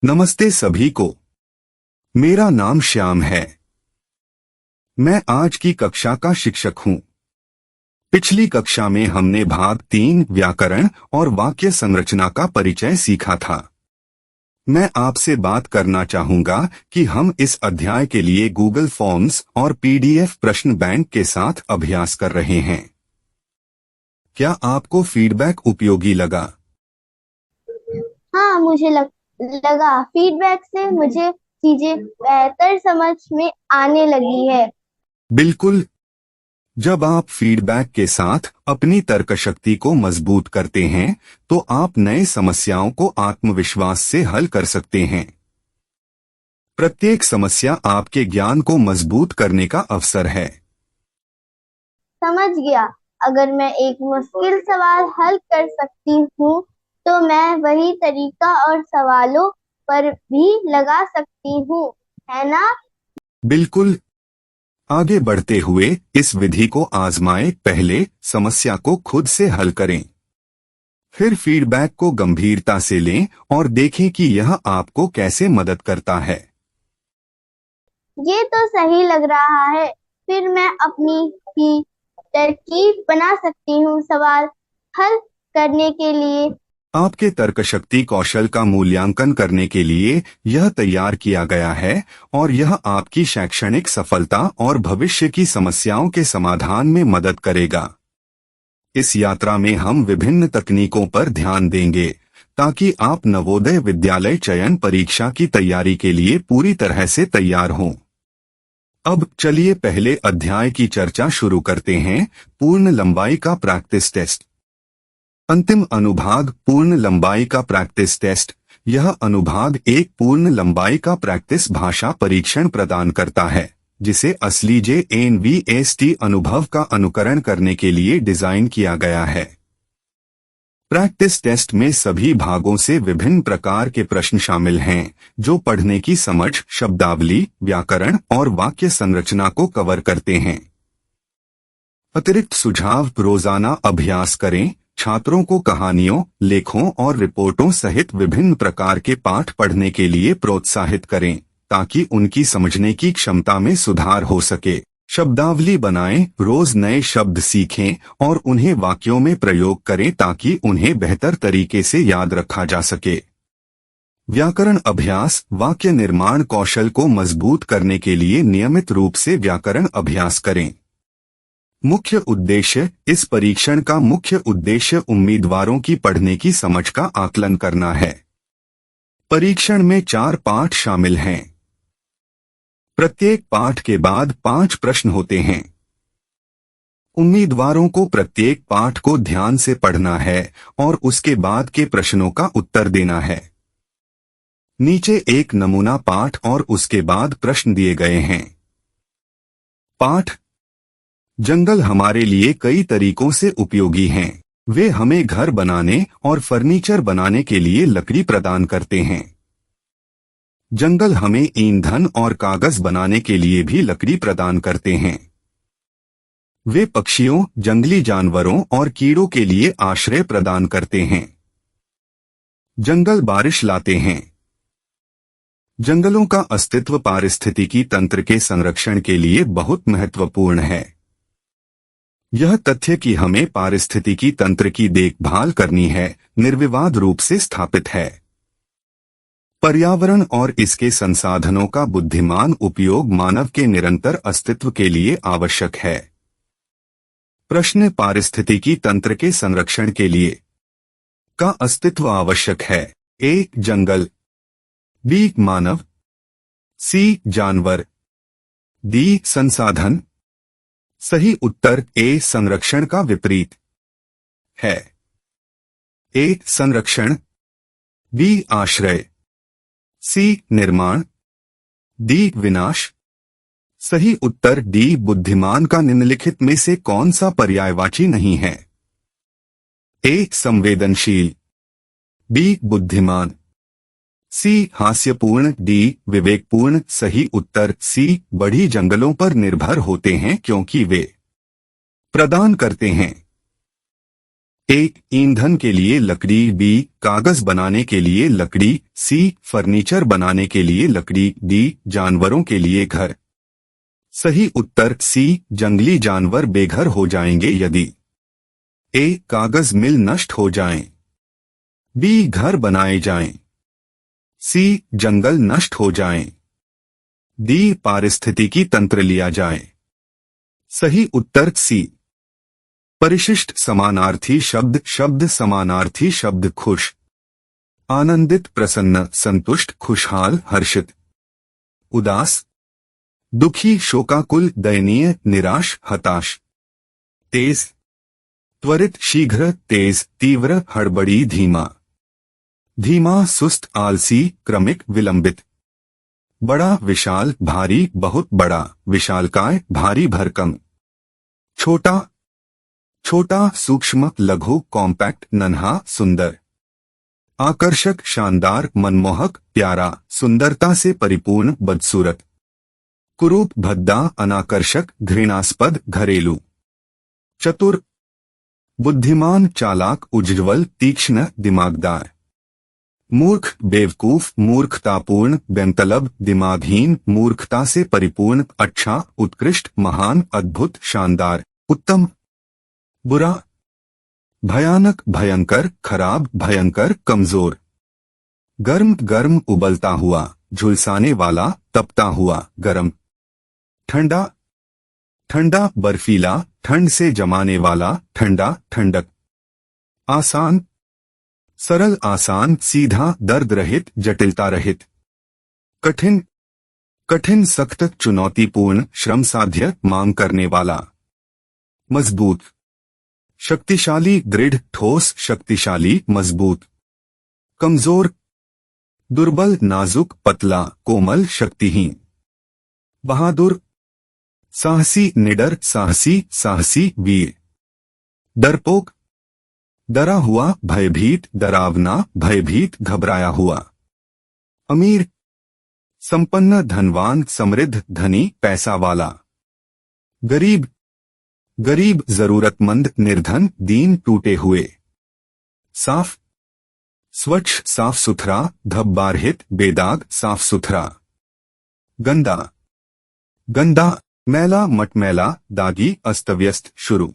नमस्ते सभी को। मेरा नाम श्याम है। मैं आज की कक्षा का शिक्षक हूँ। पिछली कक्षा में हमने भाग 3 व्याकरण और वाक्य संरचना का परिचय सीखा था। मैं आपसे बात करना चाहूंगा कि हम इस अध्याय के लिए गूगल फॉर्म्स और पीडीएफ प्रश्न बैंक के साथ अभ्यास कर रहे हैं। क्या आपको फीडबैक उपयोगी लगा? हाँ, मुझे लगा फीडबैक से मुझे चीजें बेहतर समझ में आने लगी है। बिल्कुल। जब आप फीडबैक के साथ अपनी तर्क शक्ति को मजबूत करते हैं, तो आप नए समस्याओं को आत्मविश्वास से हल कर सकते हैं। प्रत्येक समस्या आपके ज्ञान को मजबूत करने का अवसर है। समझ गया। अगर मैं एक मुश्किल सवाल हल कर सकती हूँ, तो मैं वही तरीका और सवालों पर भी लगा सकती हूँ, है ना? बिल्कुल। आगे बढ़ते हुए इस विधि को आजमाएं। पहले समस्या को खुद से हल करें। फिर फीडबैक को गंभीरता से लें और देखें कि यह आपको कैसे मदद करता है। ये तो सही लग रहा है। फिर मैं अपनी ही तरकीब बना सकती हूँ सवाल हल करने के लिए। आपके तर्कशक्ति कौशल का मूल्यांकन करने के लिए यह तैयार किया गया है और यह आपकी शैक्षणिक सफलता और भविष्य की समस्याओं के समाधान में मदद करेगा। इस यात्रा में हम विभिन्न तकनीकों पर ध्यान देंगे ताकि आप नवोदय विद्यालय चयन परीक्षा की तैयारी के लिए पूरी तरह से तैयार हों। अब चलिए पहले अध्याय की चर्चा शुरू करते हैं। पूर्ण लंबाई का प्रैक्टिस टेस्ट। अंतिम अनुभाग पूर्ण लंबाई का प्रैक्टिस टेस्ट। यह अनुभाग एक पूर्ण लंबाई का प्रैक्टिस भाषा परीक्षण प्रदान करता है, जिसे असली JNVST अनुभव का अनुकरण करने के लिए डिजाइन किया गया है। प्रैक्टिस टेस्ट में सभी भागों से विभिन्न प्रकार के प्रश्न शामिल हैं, जो पढ़ने की समझ, शब्दावली, व्याकरण और वाक्य संरचना को कवर करते हैं। अतिरिक्त सुझाव: रोजाना अभ्यास करें। छात्रों को कहानियों, लेखों और रिपोर्टों सहित विभिन्न प्रकार के पाठ पढ़ने के लिए प्रोत्साहित करें, ताकि उनकी समझने की क्षमता में सुधार हो सके। शब्दावली बनाएं। रोज नए शब्द सीखें और उन्हें वाक्यों में प्रयोग करें ताकि उन्हें बेहतर तरीके से याद रखा जा सके। व्याकरण अभ्यास: वाक्य निर्माण कौशल को मजबूत करने के लिए नियमित रूप से व्याकरण अभ्यास करें। मुख्य उद्देश्य: इस परीक्षण का मुख्य उद्देश्य उम्मीदवारों की पढ़ने की समझ का आकलन करना है। परीक्षण में 4 पाठ शामिल हैं। प्रत्येक पाठ के बाद 5 प्रश्न होते हैं। उम्मीदवारों को प्रत्येक पाठ को ध्यान से पढ़ना है और उसके बाद के प्रश्नों का उत्तर देना है। नीचे एक नमूना पाठ और उसके बाद प्रश्न दिए गए हैं। पाठ: जंगल हमारे लिए कई तरीकों से उपयोगी हैं। वे हमें घर बनाने और फर्नीचर बनाने के लिए लकड़ी प्रदान करते हैं। जंगल हमें ईंधन और कागज बनाने के लिए भी लकड़ी प्रदान करते हैं। वे पक्षियों, जंगली जानवरों और कीड़ों के लिए आश्रय प्रदान करते हैं। जंगल बारिश लाते हैं। जंगलों का अस्तित्व पारिस्थितिकी तंत्र के संरक्षण के लिए बहुत महत्वपूर्ण है। यह तथ्य कि हमें पारिस्थितिकी तंत्र की देखभाल करनी है, निर्विवाद रूप से स्थापित है। पर्यावरण और इसके संसाधनों का बुद्धिमान उपयोग मानव के निरंतर अस्तित्व के लिए आवश्यक है। प्रश्न: पारिस्थितिकी तंत्र के संरक्षण के लिए का अस्तित्व आवश्यक है। ए. जंगल, बी. मानव, सी. जानवर, डी. संसाधन। सही उत्तर ए. संरक्षण का विपरीत है। ए. संरक्षण, बी. आश्रय, सी. निर्माण, डी. विनाश। सही उत्तर डी. बुद्धिमान का निम्नलिखित में से कौन सा पर्यायवाची नहीं है? ए. संवेदनशील, बी. बुद्धिमान, सी. हास्यपूर्ण, डी. विवेकपूर्ण। सही उत्तर सी. बढ़ी जंगलों पर निर्भर होते हैं क्योंकि वे प्रदान करते हैं ए ईंधन के लिए लकड़ी, बी कागज बनाने के लिए लकड़ी, सी फर्नीचर बनाने के लिए लकड़ी, डी जानवरों के लिए घर। सही उत्तर सी जंगली जानवर बेघर हो जाएंगे यदि ए कागज मिल नष्ट हो जाएं, बी घर बनाए जाएं, सी जंगल नष्ट हो जाएं, डी पारिस्थितिकी तंत्र लिया जाए। सही उत्तर सी। परिशिष्ट समानार्थी शब्द, शब्द समानार्थी शब्द खुश, आनंदित, प्रसन्न, संतुष्ट, खुशहाल, हर्षित, उदास, दुखी, शोकाकुल, दयनीय, निराश, हताश। तेज, त्वरित, शीघ्र, तेज, तीव्र, हड़बड़ी, धीमा, धीमा, सुस्त, आलसी, क्रमिक, विलंबित। बड़ा, विशाल, भारी, बहुत बड़ा, विशालकाय, भारी भरकम। छोटा, छोटा, सूक्ष्म, लघु, कॉम्पैक्ट, नन्हा, सुंदर। आकर्षक, शानदार, मनमोहक, प्यारा, सुंदरता से परिपूर्ण, बदसूरत। कुरूप, भद्दा, अनाकर्षक, घृणास्पद, घरेलू। चतुर, बुद्धिमान, चालाक, उज्ज्वल, तीक्ष्ण, दिमागदार। मूर्ख, बेवकूफ, मूर्खतापूर्ण, बेमतलब, दिमागहीन, मूर्खता से परिपूर्ण, अच्छा, उत्कृष्ट, महान, अद्भुत, शानदार, उत्तम। बुरा, भयानक, भयंकर, खराब, भयंकर, कमजोर। गर्म, गर्म, उबलता हुआ, झुलसाने वाला, तपता हुआ, गर्म। ठंडा, ठंडा, बर्फीला, ठंड से जमाने वाला, ठंडा, ठंडक। आसान, सरल, आसान, सीधा, दर्द रहित, जटिलता रहित। कठिन, कठिन, सख्त, चुनौतीपूर्ण, श्रम साध्य, मांग करने वाला। मजबूत, शक्तिशाली, दृढ़, ठोस, शक्तिशाली, मजबूत। कमजोर, दुर्बल, नाजुक, पतला, कोमल, शक्तिहीन। बहादुर, साहसी, निडर, साहसी, साहसी, वीर। डरपोक, डरा हुआ, भयभीत, डरावना, भयभीत, घबराया हुआ। अमीर, संपन्न, धनवान, समृद्ध, धनी, पैसा वाला। गरीब, गरीब, जरूरतमंद, निर्धन, दीन, टूटे हुए। साफ, स्वच्छ, साफ सुथरा, धब्बारहित, बेदाग, साफ सुथरा। गंदा, गंदा, मैला, मटमैला, दागी, अस्तव्यस्त, शुरू।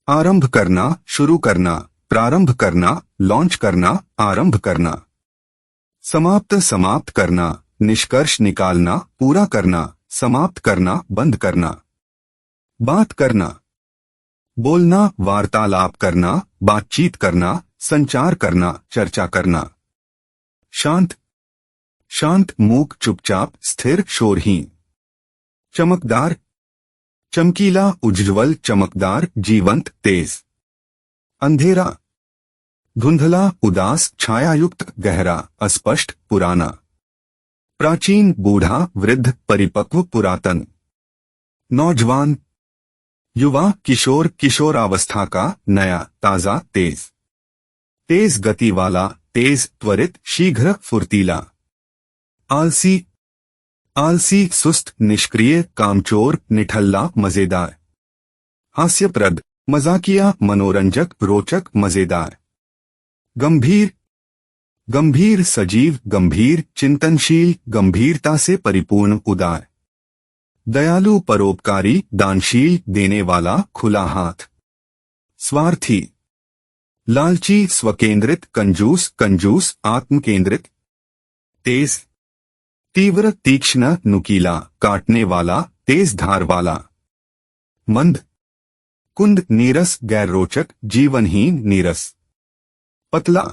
आरंभ करना, शुरू करना, प्रारंभ करना, लॉन्च करना, आरंभ करना। समाप्त, समाप्त करना, निष्कर्ष निकालना, पूरा करना, समाप्त करना, बंद करना। बात करना, बोलना, वार्तालाप करना, बातचीत करना, संचार करना, चर्चा करना। शांत, शांत, मूक, चुपचाप, स्थिर, शोरहीन। चमकदार, चमकीला, उज्ज्वल, चमकदार, जीवंत, तेज। अंधेरा, धुंधला, उदास, छायायुक्त, गहरा, अस्पष्ट, पुराना। प्राचीन, बूढ़ा, वृद्ध, परिपक्व, पुरातन। नौजवान, युवा, किशोर, किशोरावस्था का, नया, ताजा, तेज। तेज गति वाला, तेज, त्वरित, शीघ्र, फुर्तीला। आलसी, आलसी, सुस्त, निष्क्रिय, कामचोर, निठल्ला, मजेदार। हास्यप्रद, मजाकिया, मनोरंजक, रोचक, मजेदार। गंभीर, गंभीर, सजीव, गंभीर, चिंतनशील, गंभीरता से परिपूर्ण, उदार। दयालु, परोपकारी, दानशील, देने वाला, खुला हाथ। स्वार्थी, लालची, स्वकेंद्रित, कंजूस, कंजूस, आत्मकेंद्रित। तेज, तीव्र, तीक्ष्ण, नुकीला, काटने वाला, तेज धार वाला। मंद, कुंद, नीरस, गैर रोचक, जीवनहीन, नीरस। पतला,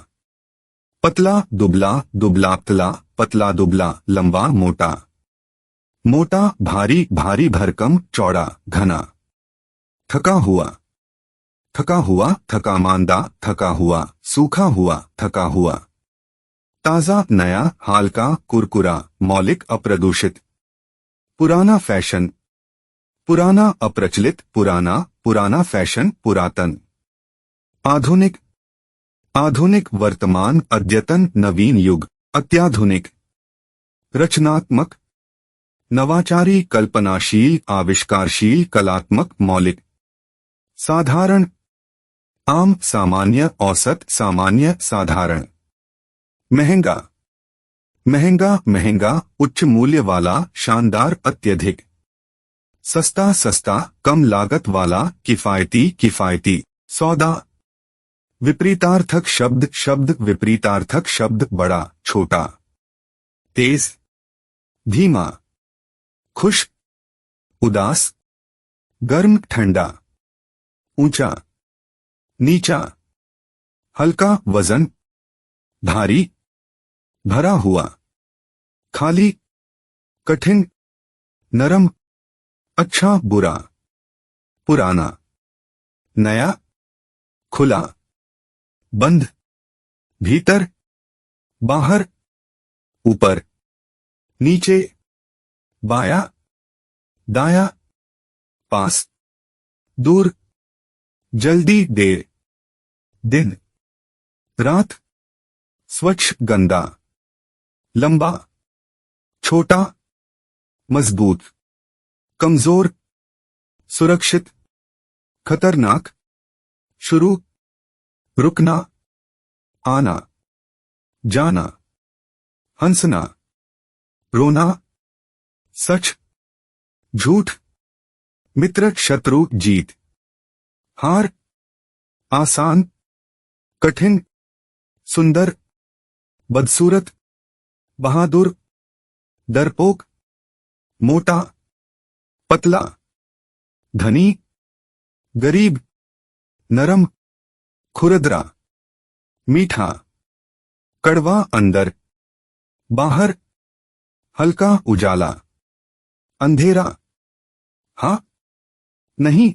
पतला, दुबला, दुबलापतला, पतला दुबला, लंबा, मोटा। मोटा, भारी, भारी भरकम, चौड़ा, घना। थका हुआ, थका हुआ, थका मांदा, थका हुआ, सूखा हुआ, थका हुआ। ताजा, नया, हाल का, कुरकुरा, मौलिक, अप्रदूषित। पुराना फैशन, पुराना, अप्रचलित, पुराना, पुराना फैशन, पुरातन। आधुनिक, आधुनिक, वर्तमान, अद्यतन, नवीन युग, अत्याधुनिक। रचनात्मक, नवाचारी, कल्पनाशील, आविष्कारशील, कलात्मक, मौलिक। साधारण, आम, सामान्य, औसत, सामान्य, साधारण। महंगा, महंगा, महंगा, उच्च मूल्य वाला, शानदार, अत्यधिक। सस्ता, सस्ता, कम लागत वाला, किफायती, किफायती। सौदा, विपरीतार्थक शब्द, शब्द विपरीतार्थक शब्द, बड़ा, छोटा। तेज, धीमा, खुश, उदास, गर्म, ठंडा। ऊंचा, नीचा, हल्का, वजन, भारी, भरा हुआ, खाली, कठिन, नरम, अच्छा, बुरा, पुराना, नया, खुला, बंद, भीतर, बाहर, ऊपर, नीचे, बाया, दाया, पास, दूर, जल्दी, देर, दिन, रात, स्वच्छ, गंदा, लंबा, छोटा, मजबूत, कमजोर, सुरक्षित, खतरनाक, शुरू, रुकना, आना, जाना, हंसना, रोना, सच, झूठ, मित्र, शत्रु, जीत, हार, आसान, कठिन, सुंदर, बदसूरत, बहादुर, डरपोक, मोटा, पतला, धनी, गरीब, नरम, खुरदरा, मीठा, कड़वा, अंदर, बाहर, हल्का, उजाला, अंधेरा, हाँ, नहीं,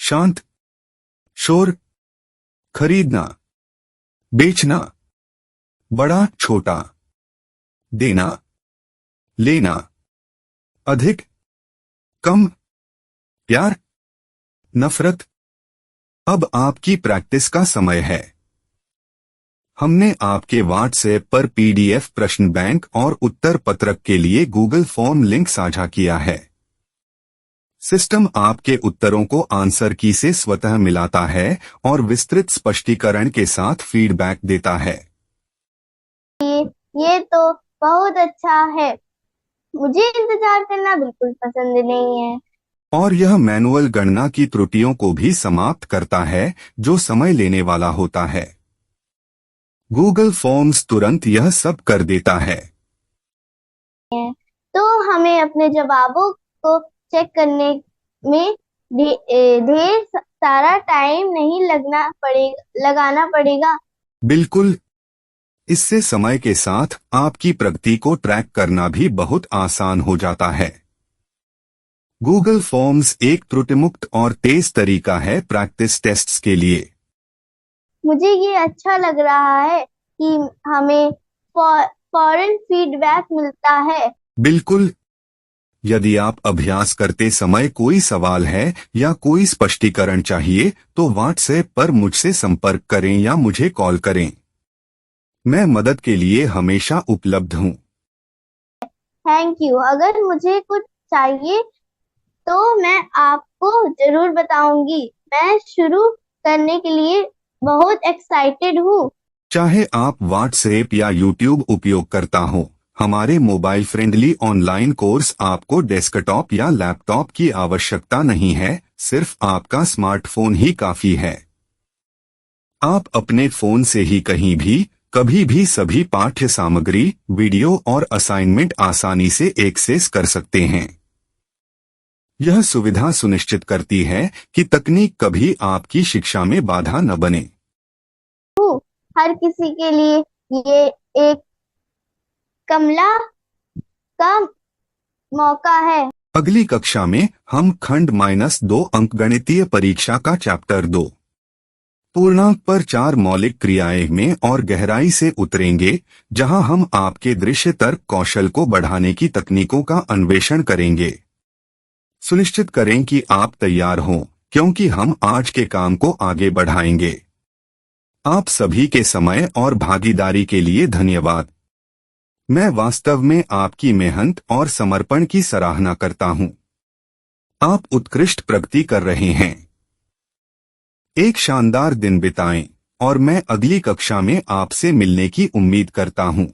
शांत, शोर, खरीदना, बेचना, बड़ा, छोटा, देना, लेना, अधिक, कम, प्यार, नफरत। अब आपकी प्रैक्टिस का समय है। हमने आपके व्हाट्सएप पर पीडीएफ प्रश्न बैंक और उत्तर पत्रक के लिए गूगल फॉर्म लिंक साझा किया है। सिस्टम आपके उत्तरों को आंसर की से स्वतः मिलाता है और विस्तृत स्पष्टीकरण के साथ फीडबैक देता है। ये तो बहुत अच्छा है। मुझे इंतजार करना बिल्कुल पसंद नहीं है। और यह मैनुअल गणना की त्रुटियों को भी समाप्त करता है जो समय लेने वाला होता है। गूगल फॉर्म्स तुरंत यह सब कर देता है। तो हमें अपने जवाबों को चेक करने में ढेर सारा टाइम नहीं लगाना पड़ेगा। बिल्कुल, इससे समय के साथ आपकी प्रगति को ट्रैक करना भी बहुत आसान हो जाता है। गूगल फॉर्म्स एक त्रुटिमुक्त और तेज तरीका है प्रैक्टिस टेस्ट्स के लिए। मुझे ये अच्छा लग रहा है कि हमें फौरन फीडबैक मिलता है। बिल्कुल, यदि आप अभ्यास करते समय कोई सवाल है या कोई स्पष्टीकरण चाहिए तो व्हाट्सएप पर मुझसे संपर्क करें या मुझे कॉल करें। मैं मदद के लिए हमेशा उपलब्ध हूँ। Thank you. अगर मुझे कुछ चाहिए तो मैं आपको जरूर बताऊंगी। मैं शुरू करने के लिए बहुत एक्साइटेड हूँ। चाहे आप व्हाट्सएप या यूट्यूब उपयोग करता हो, हमारे मोबाइल फ्रेंडली ऑनलाइन कोर्स आपको डेस्कटॉप या लैपटॉप की आवश्यकता नहीं है, सिर्फ आपका स्मार्टफोन ही काफी है। आप अपने फोन से ही कहीं भी, कभी भी सभी पाठ्य सामग्री, वीडियो और असाइनमेंट आसानी से एक्सेस कर सकते हैं। यह सुविधा सुनिश्चित करती है कि तकनीक कभी आपकी शिक्षा में बाधा न बने। हर किसी के लिए ये एक कमला का मौका है। अगली कक्षा में हम खंड -2 अंकगणितीय परीक्षा का चैप्टर 2 पूर्णांक पर 4 मौलिक क्रियाएं में और गहराई से उतरेंगे, जहां हम आपके दृश्य तर्क कौशल को बढ़ाने की तकनीकों का अन्वेषण करेंगे। सुनिश्चित करें कि आप तैयार हों, क्योंकि हम आज के काम को आगे बढ़ाएंगे। आप सभी के समय और भागीदारी के लिए धन्यवाद। मैं वास्तव में आपकी मेहनत और समर्पण की सराहना करता हूं। आप उत्कृष्ट प्रगति कर रहे हैं। एक शानदार दिन बिताएं और मैं अगली कक्षा में आपसे मिलने की उम्मीद करता हूँ।